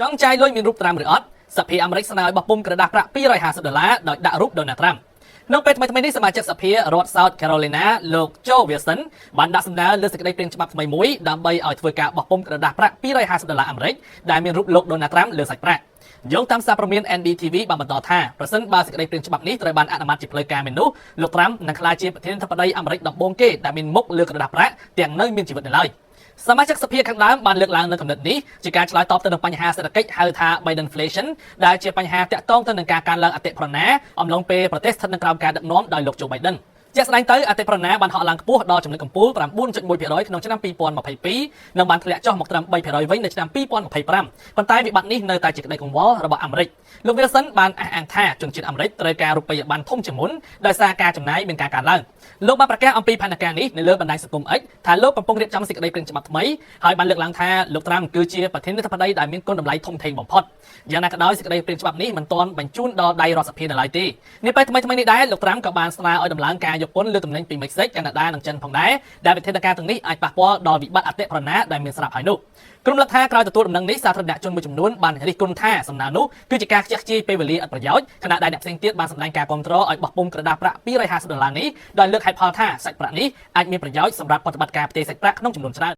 ចង់ចាយលុយមានរូបត្រាំឬអត់សភាអាមេរិកស្នើឲ្យបោះពុម្ពក្រដាសប្រាក់$250ដោយដាក់រូបដូណាល់ត្រាំក្នុងពេលថ្មីៗនេះសមាជិកសភារដ្ឋ South Carolina លោក Joe Wilson បានដាក់សម្ដៅលើសេចក្តីព្រាងច្បាប់ថ្មីមួយដើម្បីឲ្យធ្វើការបោះពុម្ពក្រដាសប្រាក់$250អាមេរិកដែលមានរូបលោកដូណាល់ត្រាំលើសាច់ប្រាក់យោងតាមសារព័ត៌មាន NDTV បានបន្តថាប្រសិនបើសេចក្តីព្រាងច្បាប់នេះត្រូវបានអនុម័តជាផ្លូវការមែននោះលោកត្រាំនឹងក្លាយជាប្រធានាធិបតីអាមេរិកដំបូងគេដែលមានមុខលើក្រដាសប្រាក់ទាំងនៅមានជីវិតនៅឡើយសមាជិកសភាខាងដើមបានលើកឡើងនៅគំនិតនេះជាការឆ្លើយតបទៅនឹងបញ្ហាសេដ្ឋកិច្ចហៅថា Bidenflation ដែលជាបញ្ហាតាក់ទងទៅនឹងការកើនឡើងអតិផរណាអំឡុងពេលប្រទេសស្ថិតនៅក្រោមការដឹកនាំដោយលោក Joe Biden ជាក់ស្ដែងទៅអតិផរណាបានហក់ឡើងខ្ពស់ដល់ចំណុចកំពូល 9.1% ក្នុងឆ្នាំ2022និងបានធ្លាក់ចុះមកត្រឹម 3% វិញនៅឆ្នាំ2025ប៉ុន្តែវិបត្តិនេះនៅតែជាក្តីកង្វល់របស់អាមេរិកលោក Wilson បានអះអាងថាជនជាតិអាមេរិកត្រូវការរូបិយប័ណ្ណធំជាងមុនដោយសារការចំណាយមានការកើនឡើងលោកបានប្រកាសអំពីផែនការនេះនៅលើបណ្ដាញសង្គម X ថាលោកកំពុងរៀបចំសេចក្តីព្រាងច្បាប់ថ្មីហើយបានលើកឡើងថាលោកត្រាំគឺជាប្រធានាធិបតីដែលមានគុណតម្លៃធំធេងបំផុតយ៉ាងណាក៏ដោយសេចក្តីព្រាងច្បាប់នេះមិនទាន់បញ្ជូនដល់ដៃរដ្ឋសភានៅឡើយទេនាពេលថ្មីៗនេះដែរលោកត្រាំក៏បានស្នើឲ្យដំឡើងការយកពន្ធលើទំនិញពីមិចស៊ិកកាណាដានិងចិនផងដែរដែលវិធានការទាំងនេះអាចប៉ះពាល់ដល់វិបត្តិអតិផរណាដែលមានស្រាប់ហើយនោះក្រុមរដ្ឋាក្រោយទទួលដំណឹងនេះសាធារណជនមួយចំនួនបានរិះគន់ថាសំណើនោះគឺជាការខ្ជះខ្ជាយពេលវេលាឥតប្រយោជន៍ខណៈដែលអ្នកផ្សេងទៀតបានសម្ដែងការគាំទ្រឲ្យបោះពុម្ពក្រដាសប្រាក់$250នេះដោយលើកហេតុផលថាសាច់ប្រាក់នេះអាចមានប្រយោជន៍សម្រាប់ប្រតិបត្តិការផ្ទេរសាច់ប្រាក់ក្នុងចំនួនច្រើន